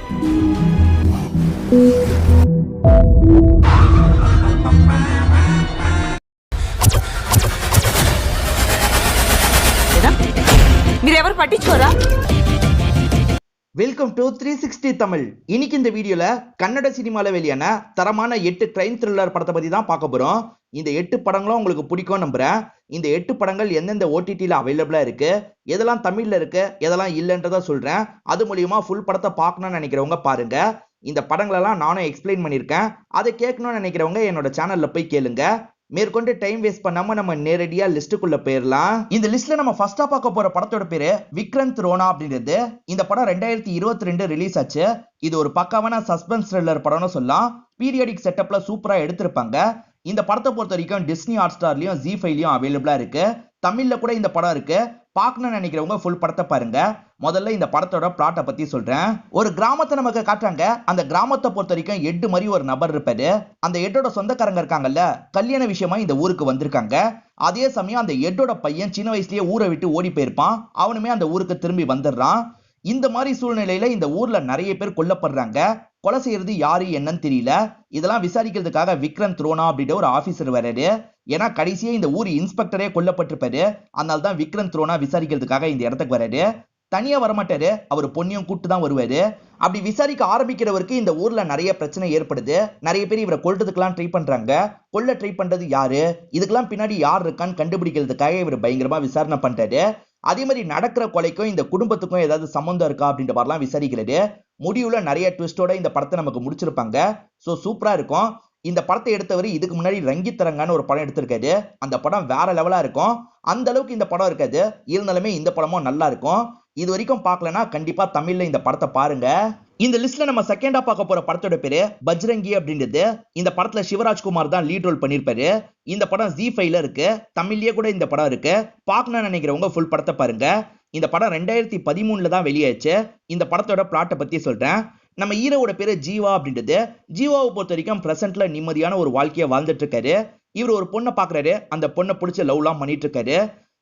మీరెవరు పట్టించుకోరా? Welcome to 360 Tamil. இன்னைக்கு இந்த வீடியோல கன்னட சினிமால வெளியான தரமான 8 கிரைம் த்ரில்லர் படத்தை பத்தி தான் பார்க்க போறோம். இந்த 8 படங்களும் உங்களுக்கு பிடிக்கும் நம்புறேன். இந்த 8 படங்கள் எந்தெந்த ஓடிடில அவைலபிளா இருக்கு, எதெல்லாம் தமிழ்ல இருக்கு, எதெல்லாம் இல்லைன்றத சொல்றேன். அது மூலியமா ஃபுல் படத்தை பார்க்கணும்னு நினைக்கிறவங்க பாருங்க. இந்த படங்களெல்லாம் நானும் எக்ஸ்பிளைன் பண்ணியிருக்கேன். அதை கேட்கணும்னு நினைக்கிறவங்க என்னோட சேனல்ல போய் கேளுங்க. மேற்கொண்டு டைம் வேஸ்ட் பண்ணாம நம்ம நேரடியா லிஸ்டுக்குள்ள போயிடலாம். இந்த லிஸ்ட்ல நம்ம ஃபர்ஸ்டா பார்க்க போற படத்தோட பேரு விக்ரந்த் ரோனா அப்படின்றது. இந்த படம் 2022 ரிலீஸ் ஆச்சு. இது ஒரு பக்காவான சஸ்பென்ஸ் த்ரில்லர் படம்னு சொல்லலாம். பீரியாடிக் செட்டப்ல சூப்பரா எடுத்திருப்பாங்க. இந்த படத்தை பொறுத்த வரைக்கும் டிஸ்னி ஹாட்ஸ்டார்லயும் ஜி5லயும் அவைலபிளா இருக்கு. தமிழ்ல கூட இந்த படம் இருக்கு. பார்க்கணும்னு நினைக்கிறவங்க ஃபுல் படத்தை பாருங்க. முதல்ல இந்த படத்தோட பிளாட்டை பத்தி சொல்றேன். ஒரு கிராமத்தை நமக்கு காட்டுறாங்க. அந்த கிராமத்தை பொறுத்த வரைக்கும் எட்டு மாதிரி ஒரு நபர் இருப்பாரு. அந்த எட்டோட சொந்தக்காரங்க இருக்காங்கல்ல, கல்யாண விஷயமா இந்த ஊருக்கு வந்திருக்காங்க. அதே சமயம் அந்த எட்டோட பையன் சின்ன வயசுலயே ஊரை விட்டு ஓடி போயிருப்பான். அவனுமே அந்த ஊருக்கு திரும்பி வந்துடுறான். இந்த மாதிரி சூழ்நிலையில இந்த ஊர்ல நிறைய பேர் கொல்லப்படுறாங்க. கொலை செய்யறது யாரு என்னன்னு தெரியல. இதெல்லாம் விசாரிக்கிறதுக்காக விக்ரந்த் ரோனா அப்படின்ற ஒரு ஆபீசர் வராரு. ஏன்னா கடைசியே இந்த ஊர் இன்ஸ்பெக்டரே கொல்லப்பட்டிருப்பாரு. அதனால தான் விக்ரந்த் ரோனா விசாரிக்கிறதுக்காக இந்த இடத்துக்கு வராரு. தனியா வரமாட்டாரு, அவர் பொண்ணையும் கூட்டு தான் வருவாரு. அப்படி விசாரிக்க ஆரம்பிக்கிறவருக்கு இந்த ஊர்ல நிறைய பிரச்சனை ஏற்படுது. நிறைய பேர் இவரை கொல்றதுக்கெல்லாம் ட்ரை பண்றாங்க. கொல்ல ட்ரை பண்றது யாரு, இதுக்கெல்லாம் பின்னாடி யார் இருக்கான்னு கண்டுபிடிக்கிறதுக்காக இவர் பயங்கரமா விசாரணை பண்றாரு. அதே மாதிரி நடக்கிற கொலைக்கும் இந்த குடும்பத்துக்கும் ஏதாவது சம்பந்தம் இருக்கா அப்படின்ற மாதிரிலாம் விசாரிக்கிறது. முடிவுல நிறைய ட்விஸ்டோட இந்த படத்தை நமக்கு முடிச்சிருப்பாங்க. சோ சூப்பரா இருக்கும். இந்த படத்தை எடுத்தவர் இதுக்கு முன்னாடி ரங்கித் தரங்கான்னு ஒரு படம் எடுத்திருக்காரு. அந்த படம் வேற லெவலா இருக்கும். அந்த அளவுக்கு இந்த படம் இருக்காது, இருந்தாலுமே இந்த படமும் நல்லா இருக்கும். இது வரைக்கும் பார்க்கலனா கண்டிப்பா தமிழ்ல இந்த படத்தை பாருங்க. இந்த லிஸ்ட்ல நம்ம செகண்டா பார்க்க போற படத்தோட பேரு பஜ்ரங்கி அப்படின்றது. இந்த படத்துல சிவராஜ்குமார் தான் லீட் ரோல் பண்ணிருப்பாரு. இந்த படம் ஜி5ல இருக்கு. தமிழ்லயே கூட இந்த படம் இருக்கு. பார்க்கணும்னு நினைக்கிறவங்க ஃபுல் படத்தை பாருங்க. இந்த படம் 2013ல தான் வெளியாச்சு. இந்த படத்தோட பிளாட்டை பத்தி சொல்றேன். நம்ம ஹீரோவோட பேரு ஜீவா அப்படின்றது. ஜீவாவை பொறுத்த வரைக்கும் பிரசன்ட்ல நிம்மதியான ஒரு வாழ்க்கையை வாழ்ந்துட்டு இருக்காரு. இவர் ஒரு பொண்ணை பாக்குறாரு. அந்த பொண்ணை பிடிச்ச லவ்லாம் பண்ணிட்டு இருக்காரு.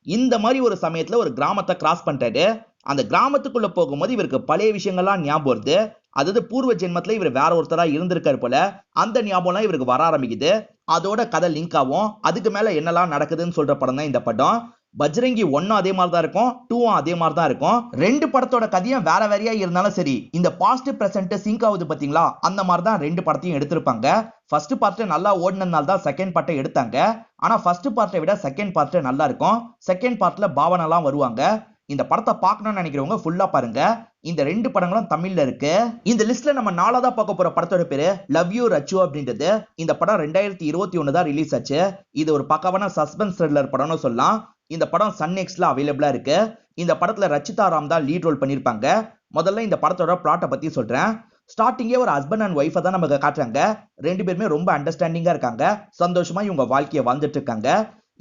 இந்த மாதிரி ஒரு சமயத்துல ஒரு கிராமத்தை கிராஸ் பண்றாரு. அந்த கிராமத்துக்குள்ள போகும்போது இவருக்கு பழைய விஷயங்கள்லாம் ஞாபகம் வருது. அதாவது பூர்வ ஜென்மத்துல இவர் வேற ஒருத்தரா இருந்திருக்காரு போல. அந்த ஞாபகம்லாம் இவருக்கு வர ஆரம்பிக்குது. அதோட கதை லிங்க் ஆகும். அதுக்கு மேல என்னெல்லாம் நடக்குதுன்னு சொல்ற படம் தான் இந்த படம். பஜ்ரங்கி 1 அதே மாதிரி தான் இருக்கும், 2 அதே மாதிரி தான் இருக்கும். ரெண்டு படத்தோட கதையும் வேற வேறையா இருந்தாலும் சரி, இந்த பாஸ்ட் பிரசன்ட் சிங்க் ஆகுது பாத்தீங்களா, அந்த மாதிரி தான் ரெண்டு படத்தையும் எடுத்திருப்பாங்க. ஃபர்ஸ்ட் பார்ட் நல்லா ஓடினதுனால தான் செகண்ட் பார்ட்டை எடுத்தாங்க. ஆனா ஃபர்ஸ்ட் பார்ட்டை விட செகண்ட் பார்ட் நல்லா இருக்கும். செகண்ட் பார்ட்ல பாவனெல்லாம் வருவாங்க. இந்த படத்தை பார்க்கணும்னு நினைக்கிறவங்க ஃபுல்லா பாருங்க. இந்த ரெண்டு படங்களும் தமிழ்ல இருக்கு. இந்த லிஸ்ட்ல நம்ம நாலாவதா பார்க்க போற படத்தோட பேரு லவ் யூ ரச்சு அப்படின்றது. இந்த படம் 2021 தான் ரிலீஸ் ஆச்சு. இது ஒரு பக்காவான சஸ்பென்ஸ் த்ரில்லர் படம்னு சொல்லலாம். இந்த படம் சன் நெக்ஸ்ட்ல அவைலபிளா இருக்கு. இந்த படத்துல ரச்சிதா ராம் தான் லீட் ரோல் பண்ணிருப்பாங்க. முதல்ல இந்த படத்தோட பிளாட்டை பத்தி சொல்றேன். ஸ்டார்டிங்கே ஒரு ஹஸ்பண்ட் அண்ட் ஒய்ஃபை தான் நமக்கு காட்டுறாங்க. ரெண்டு பேருமே ரொம்ப அண்டர்ஸ்டாண்டிங்கா இருக்காங்க. சந்தோஷமா இவங்க வாழ்க்கையை வாழ்ந்துட்டு இருக்காங்க.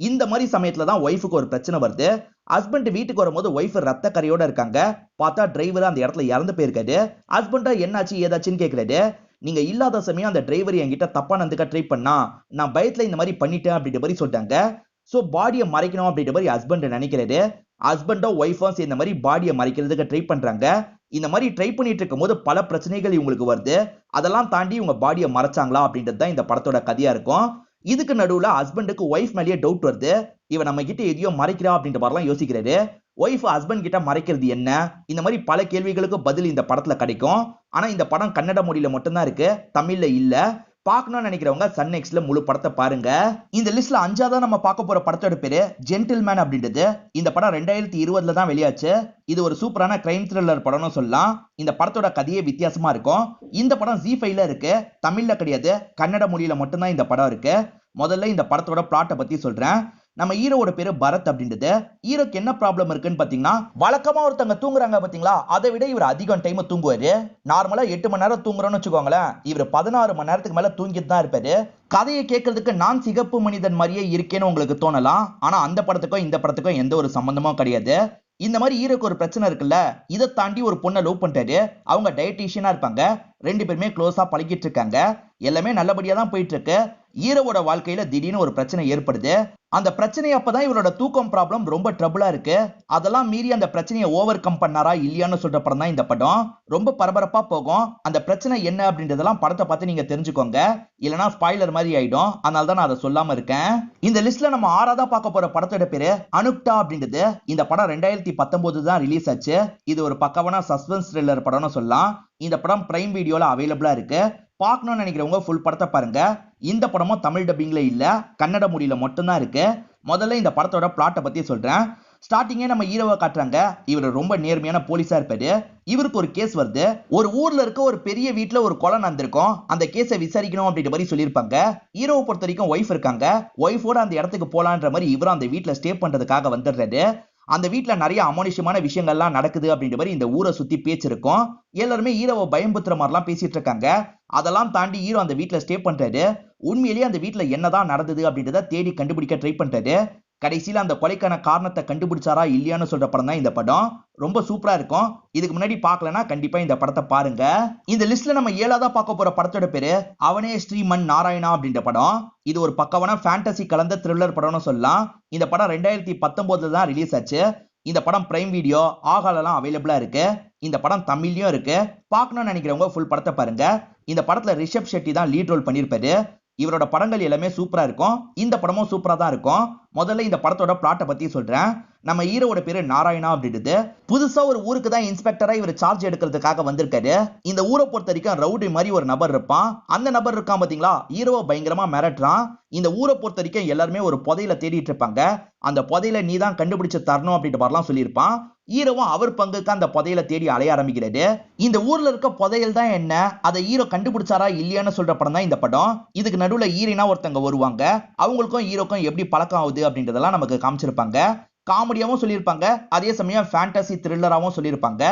இந்த மாதிரி சமயத்துல தான் ஒய்ஃபுக்கு ஒரு பிரச்சனை வருது. ஹஸ்பண்ட் வீட்டுக்கு வரும்போது ஒய்ஃப் ரத்த கரையோட இருக்காங்க. பார்த்தா டிரைவர் அந்த இடத்துல இறந்து போயிருக்காரு. ஹஸ்பண்டா என்னாச்சு ஏதாச்சுன்னு கேட்கிறாரு. நீங்க இல்லாத சமயம் அந்த டிரைவர் என்கிட்ட தப்பா நடந்துக்க ட்ரை பண்ணா, நான் பயத்துல இந்த மாதிரி பண்ணிட்டேன் அப்படின்ற மாதிரி சொல்லிட்டாங்க. சோ பாடியை மறைக்கணும் அப்படின்ற மாதிரி ஹஸ்பண்ட் நினைக்கிறாரு. ஹஸ்பண்டோ ஒய்ஃபும் சேர்ந்த மாதிரி பாடியை மறைக்கிறதுக்கு ட்ரை பண்றாங்க. இந்த மாதிரி ட்ரை பண்ணிட்டு இருக்கும் போது பல பிரச்சனைகள் இவங்களுக்கு வருது. அதெல்லாம் தாண்டி இவங்க பாடியை மறைச்சாங்களா அப்படின்றது தான் இந்த படத்தோட கதையா இருக்கும். இதுக்கு நடுவுல ஹஸ்பண்டுக்கு ஒய்ஃப் மேலேயே டவுட் வருது. இவன் நம்ம கிட்ட எதையோ மறைக்கிறா அப்படின்ற மாதிரிலாம் யோசிக்கிறாரு. ஒய்ஃப் ஹஸ்பண்ட் கிட்ட மறைக்கிறது என்ன, இந்த மாதிரி பல கேள்விகளுக்கு பதில் இந்த படத்துல கிடைக்கும். ஆனா இந்த படம் கன்னட மொழியில மட்டும்தான் இருக்கு, தமிழ்ல இல்ல. பார்க்கணும்னு நினைக்கிறவங்க சன் நெக்ஸ்ட்ல முழு படத்தை பாருங்க. இந்த லிஸ்ட்ல அஞ்சாவதா நம்ம பார்க்க போற படத்தோட பேரு ஜென்டில்மேன் அப்படின்றது. இந்த படம் 2020ல தான் வெளியாச்சு. இது ஒரு சூப்பரான கிரைம் த்ரில்லர் படம்னு சொல்லலாம். இந்த படத்தோட கதையே வித்தியாசமா இருக்கும். இந்த படம் ஜி5ல இருக்கு, தமிழ்ல கிடையாது, கன்னட மொழியில மட்டும்தான் இந்த படம் இருக்கு. முதல்ல இந்த படத்தோட பிளாட்டை பத்தி சொல்றேன். நம்ம ஹீரோவோட பேரு பரத் அப்படின்றது. ஹீரோக்கு என்ன ப்ராப்ளம் இருக்குன்னு பாத்தீங்கன்னா, வழக்கமா ஒருத்தவங்க தூங்குறாங்க பாத்தீங்களா, அதை விட இவர் அதிகம் டைம் தூங்குவாரு. நார்மலா 8 மணி நேரம் தூங்குறோம்னு வச்சுக்கோங்களேன், இவர் 16 மணி நேரத்துக்கு மேல தூங்கிட்டு தான் இருப்பாரு. கதையை கேட்கறதுக்கு நான் சிகப்பு மனிதன் மாதிரியே இருக்கேன்னு உங்களுக்கு தோணலாம். ஆனா அந்த படத்துக்கும் இந்த படத்துக்கும் எந்த ஒரு சம்பந்தமும் கிடையாது. இந்த மாதிரி ஹீரோக்கு ஒரு பிரச்சனை இருக்குல்ல, இதை தாண்டி ஒரு பொண்ணை லவ் பண்ணிட்டாரு. அவங்க டயட்டீஷியனா இருப்பாங்க. ரெண்டு பேருமே க்ளோஸா பழகிட்டு இருக்காங்க. எல்லாமே நல்லபடியா தான் போயிட்டு இருக்கு. ஹீரோவோட வாழ்க்கையில திடீர்னு ஒரு பிரச்சனை ஏற்படுது. அந்த பிரச்சனை அப்பதான் இவரோட தூக்கம் ப்ராப்ளம் ரொம்ப ட்ரபிளா இருக்கு. அதெல்லாம் மீறி அந்த பிரச்சனையை ஓவர் கம் பண்ணாரா இல்லையான்னு சொல்ற படம் தான் இந்த படம். ரொம்ப பரபரப்பா போகும். அந்த பிரச்சனை என்ன அப்படின்றதெல்லாம் படத்தை பார்த்து நீங்க தெரிஞ்சுக்கோங்க. இல்லனா ஸ்பாயிலர் மாதிரி ஆயிடும். அதனால தான் நான் அதை சொல்லாம இருக்கேன். இந்த லிஸ்ட்ல நம்ம ஆறாவதா பார்க்க போற படத்தோட பேரு அனுக்டா அப்படின்றது. இந்த படம் 2019 தான் ரிலீஸ் ஆச்சு. இது ஒரு பக்கவான சஸ்பென்ஸ் த்ரில்லர் படம்னு சொல்லலாம். இந்த படம் பிரைம் வீடியோல அவைலபிளா இருக்கு. பார்க்கணும்னு நினைக்கிறவங்க ஃபுல் படத்தை பாருங்க. இந்த படமும் தமிழ் டப்பிங்ல இல்ல, கன்னட மொழியில மட்டும்தான் இருக்கு. முதல்ல இந்த படத்தோட பிளாட்டை பத்தி சொல்றேன். ஸ்டார்டிங்கே நம்ம ஹீரோவை காட்டுறாங்க. இவர் ரொம்ப நேர்மையான போலீஸா இருப்பாரு. இவருக்கு ஒரு கேஸ் வருது. ஒரு ஊர்ல இருக்க ஒரு பெரிய வீட்டுல ஒரு கொலை நடந்திருக்கும். அந்த கேஸை விசாரிக்கணும் அப்படின்ற மாதிரி சொல்லியிருப்பாங்க. ஹீரோவை பொறுத்த வரைக்கும் ஒய்ஃப் இருக்காங்க. ஒய்ஃபோட அந்த இடத்துக்கு போலான்ற மாதிரி இவரும் அந்த வீட்டுல ஸ்டே பண்றதுக்காக வந்துடுறாரு. அந்த வீட்டுல நிறைய அமானுஷ்யமான விஷயங்கள்லாம் நடக்குது அப்படின்ற மாதிரி இந்த ஊரை சுத்தி பேச்சு இருக்கும். எல்லாருமே ஹீரோவை பயம்புத்துற மாதிரிலாம் பேசிட்டு இருக்காங்க. அதெல்லாம் தாண்டி ஹீரோ அந்த வீட்டுல ஸ்டே பண்றாரு. உண்மையிலேயே அந்த வீட்டுல என்னதான் நடந்தது அப்படின்றத தேடி கண்டுபிடிக்க ட்ரை பண்றாரு. கடைசியில அந்த கொலைக்கான காரணத்தை கண்டுபிடிச்சாரா இல்லையான்னு சொல்ற படம் தான் இந்த படம். ரொம்ப சூப்பரா இருக்கும். இதுக்கு முன்னாடி பார்க்கலனா கண்டிப்பா இந்த படத்தை பாருங்க. இந்த லிஸ்ட்ல நம்ம ஏழாவதா பார்க்க போற படத்தோட பேரு அவனே ஸ்ரீமன் நாராயணா அப்படின்ற படம். இது ஒரு பக்கவான ஃபேண்டசி கலந்த த்ரில்லர் படம்னு சொல்லலாம். இந்த படம் 2019 தான் ரிலீஸ் ஆச்சு. இந்த படம் பிரைம் வீடியோ, ஆகாலெல்லாம் அவைலபிளா இருக்கு. இந்த படம் தமிழ்லயும் இருக்கு. பார்க்கணும்னு நினைக்கிறவங்க ஃபுல் படத்தை பாருங்க. இந்த படத்துல ரிஷப் ஷெட்டி தான் லீட் ரோல் பண்ணியிருப்பாரு. இவரோட படங்கள் எல்லாமே சூப்பரா இருக்கும். இந்த படமும் சூப்பரா தான் இருக்கும். முதல்ல இந்த படத்தோட பிளாட்டை பத்தி சொல்றேன். நம்ம ஹீரோவோட பேரு நாராயணா அப்படின்றது. புதுசா ஒரு ஊருக்கு தான் இன்ஸ்பெக்டரா இவர் சார்ஜ் எடுக்கிறதுக்காக வந்திருக்காரு. இந்த ஊரை பொறுத்த வரைக்கும் ரவுடி மாதிரி ஒரு நபர் இருப்பான். அந்த நபர் இருக்கான் பாத்தீங்களா, ஹீரோவை பயங்கரமா மிரட்டுறான். இந்த ஊரை பொறுத்த வரைக்கும் எல்லாருமே ஒரு புதையில தேடிட்டு இருப்பாங்க. அந்த புதையில நீ தான் கண்டுபிடிச்சு தரணும் அப்படின்ற மாதிரிலாம் சொல்லியிருப்பான். ஹீரோவும் அவர் பங்குக்கு அந்த புதையில தேடி அலைய ஆரம்பிக்கிறாரு. இந்த ஊர்ல இருக்க புதையல் தான் என்ன, அதை ஹீரோ கண்டுபிடிச்சாரா இல்லையான்னு சொல்ற படம் தான் இந்த படம். இதுக்கு நடுவுல ஹீரோனா ஒருத்தங்க வருவாங்க. அவங்களுக்கும் ஹீரோக்கும் எப்படி பழக்கம் ஆகுது அப்படின்றதெல்லாம் நமக்கு காமிச்சிருப்பாங்க. காமெடியாவும் சொல்லியிருப்பாங்க, அதே சமயம் ஃபேண்டசி த்ரில்லராவும் சொல்லியிருப்பாங்க.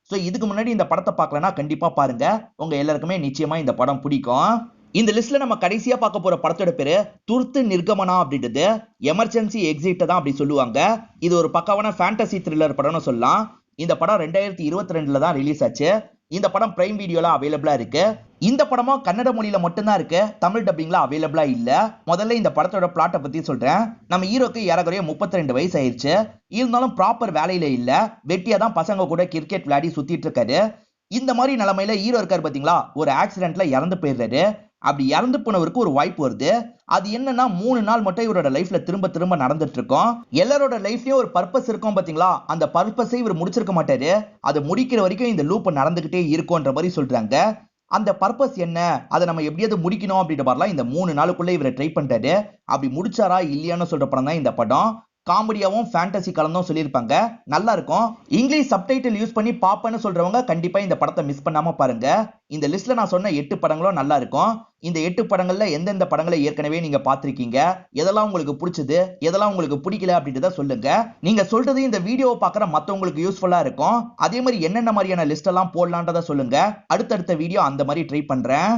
சோ இதுக்கு முன்னாடி இந்த படத்தை பார்க்கலனா கண்டிப்பா பாருங்க. உங்க எல்லாருக்குமே நிச்சயமா இந்த படம் பிடிக்கும். இந்த லிஸ்ட்ல நம்ம கடைசியா பார்க்க போற படத்தோட பேரு துர்த்து நிர்கமனா அப்படின்றது. எமர்ஜென்சி எக்ஸிட் தான் அப்படி சொல்லுவாங்க. இது ஒரு பக்கவான ஃபேண்டசி த்ரில்லர் படம்னு சொல்லலாம். இந்த படம் 2022 தான் ரிலீஸ் ஆச்சு. இந்த படம் பிரைம் வீடியோல அவைலபிளா இருக்கு. இந்த படமும் கன்னட மொழியில மட்டும்தான் இருக்கு, தமிழ் டப்பிங்ல அவைலபிளா இல்ல. முதல்ல இந்த படத்தோட பிளாட்டை பத்தி சொல்றேன். நம்ம ஹீரோக்கு ஏறக்குறைய 32 வயசு ஆயிடுச்சு. இருந்தாலும் ப்ராப்பர் வேலையில இல்ல. வெட்டியா தான் பசங்க கூட கிரிக்கெட் விளையாடி சுத்திட்டு இருக்காரு. இந்த மாதிரி நிலைமையில ஹீரோ இருக்காரு பாத்தீங்களா, ஒரு ஆக்சிடென்ட்ல இறந்து போயிடுறாரு. அப்படி இறந்து போனவருக்கு ஒரு வாய்ப்பு வருது. அது என்னன்னா 3 நாள் மட்டும் இவரோட லைஃப்ல திரும்ப திரும்ப நடந்துட்டு இருக்கும். எல்லாரோட லைஃப்லயும் ஒரு பர்பஸ் இருக்கும் பாத்தீங்களா, அந்த பர்பஸை இவர் முடிச்சிருக்க மாட்டாரு. அது முடிக்கிற வரைக்கும் இந்த லூப் நடந்துகிட்டே இருக்கும்ன்ற மாதிரி சொல்றாங்க. அந்த பர்பஸ் என்ன, அதை நம்ம எப்படியாவது முடிக்கணும் அப்படின்ற மாதிரிலாம் இந்த 3 நாளுக்குள்ள இவரை ட்ரை பண்றாரு. அப்படி முடிச்சாரா இல்லையான்னு சொல்ற படம் தான் இந்த படம். காமெடியாவும் ஃபேண்டசி கலந்தும் சொல்லியிருப்பாங்க. நல்லா இருக்கும். இங்கிலீஷ் சப்டைட்டில் யூஸ் பண்ணி பாப்பேன்னு சொல்றவங்க கண்டிப்பா இந்த படத்தை மிஸ் பண்ணாம பாருங்க. இந்த லிஸ்ட்ல நான் சொன்ன 8 படங்களும் நல்லா இருக்கும். இந்த 8 படங்கள்ல எந்தெந்த படங்களை ஏற்கனவே நீங்க பாத்திருக்கீங்க, எதெல்லாம் உங்களுக்கு பிடிச்சது, எதெல்லாம் உங்களுக்கு பிடிக்கல அப்படின்றத சொல்லுங்க. நீங்க சொல்றது இந்த வீடியோவை பார்க்குற மத்தவங்களுக்கு யூஸ்ஃபுல்லா இருக்கும். அதே மாதிரி என்னென்ன மாதிரியான லிஸ்ட் எல்லாம் போடலான்றத சொல்லுங்க. அடுத்தடுத்த வீடியோ அந்த மாதிரி ட்ரை பண்றேன்.